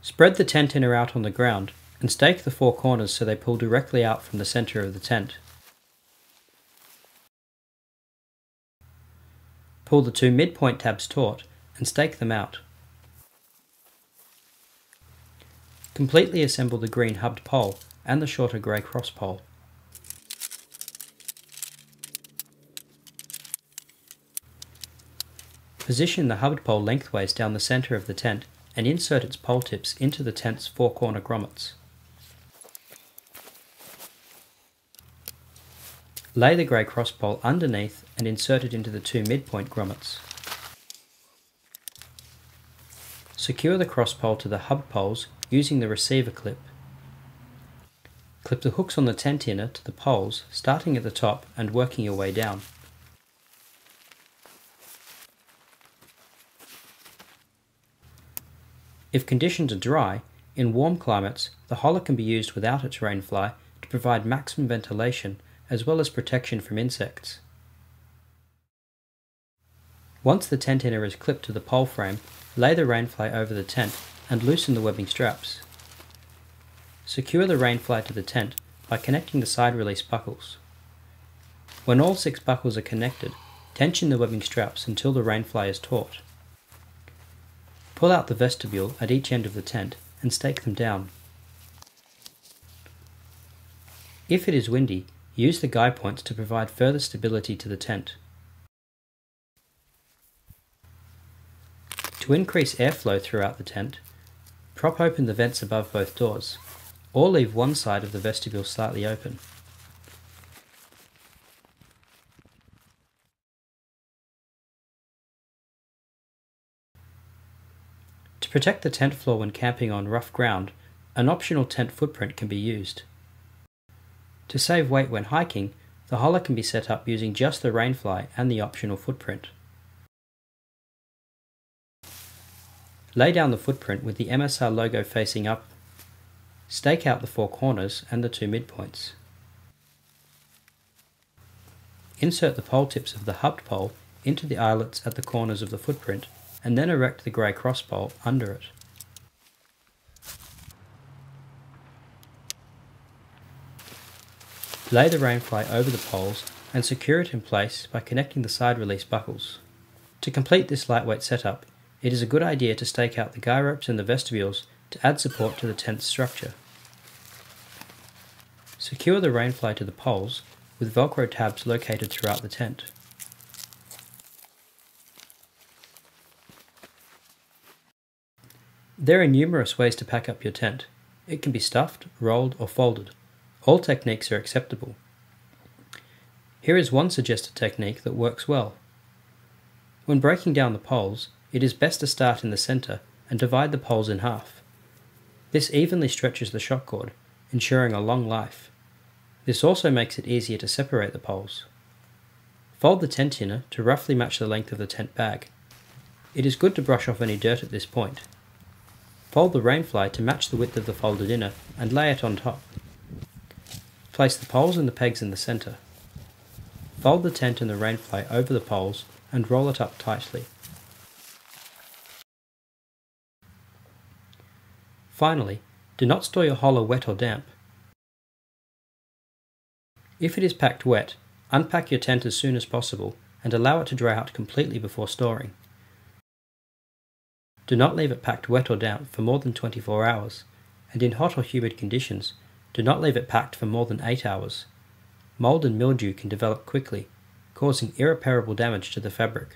Spread the tent inner out on the ground and stake the four corners so they pull directly out from the centre of the tent. Pull the two midpoint tabs taut and stake them out. Completely assemble the green hubbed pole and the shorter grey cross pole. Position the hubbed pole lengthways down the centre of the tent and insert its pole tips into the tent's four corner grommets. Lay the grey cross pole underneath and insert it into the two midpoint grommets. Secure the cross pole to the hub poles using the receiver clip. Clip the hooks on the tent inner to the poles, starting at the top and working your way down. If conditions are dry, in warm climates, the Holler can be used without its rainfly to provide maximum ventilation as well as protection from insects. Once the tent inner is clipped to the pole frame, lay the rainfly over the tent and loosen the webbing straps. Secure the rainfly to the tent by connecting the side release buckles. When all 6 buckles are connected, tension the webbing straps until the rainfly is taut. Pull out the vestibule at each end of the tent and stake them down. If it is windy, use the guy points to provide further stability to the tent. To increase airflow throughout the tent, prop open the vents above both doors, or leave one side of the vestibule slightly open. To protect the tent floor when camping on rough ground, an optional tent footprint can be used. To save weight when hiking, the Holler can be set up using just the rainfly and the optional footprint. Lay down the footprint with the MSR logo facing up. Stake out the 4 corners and the 2 midpoints. Insert the pole tips of the hubbed pole into the eyelets at the corners of the footprint and then erect the grey cross pole under it. Lay the rainfly over the poles and secure it in place by connecting the side release buckles. To complete this lightweight setup, it is a good idea to stake out the guy ropes in the vestibules to add support to the tent's structure. Secure the rainfly to the poles with Velcro tabs located throughout the tent. There are numerous ways to pack up your tent. It can be stuffed, rolled, or folded. All techniques are acceptable. Here is one suggested technique that works well. When breaking down the poles, it is best to start in the centre and divide the poles in half. This evenly stretches the shock cord, ensuring a long life. This also makes it easier to separate the poles. Fold the tent inner to roughly match the length of the tent bag. It is good to brush off any dirt at this point. Fold the rainfly to match the width of the folded inner and lay it on top. Place the poles and the pegs in the centre. Fold the tent and the rainfly over the poles and roll it up tightly. Finally, do not store your Holler wet or damp. If it is packed wet, unpack your tent as soon as possible and allow it to dry out completely before storing. Do not leave it packed wet or damp for more than 24 hours, and in hot or humid conditions, do not leave it packed for more than 8 hours. Mold and mildew can develop quickly, causing irreparable damage to the fabric.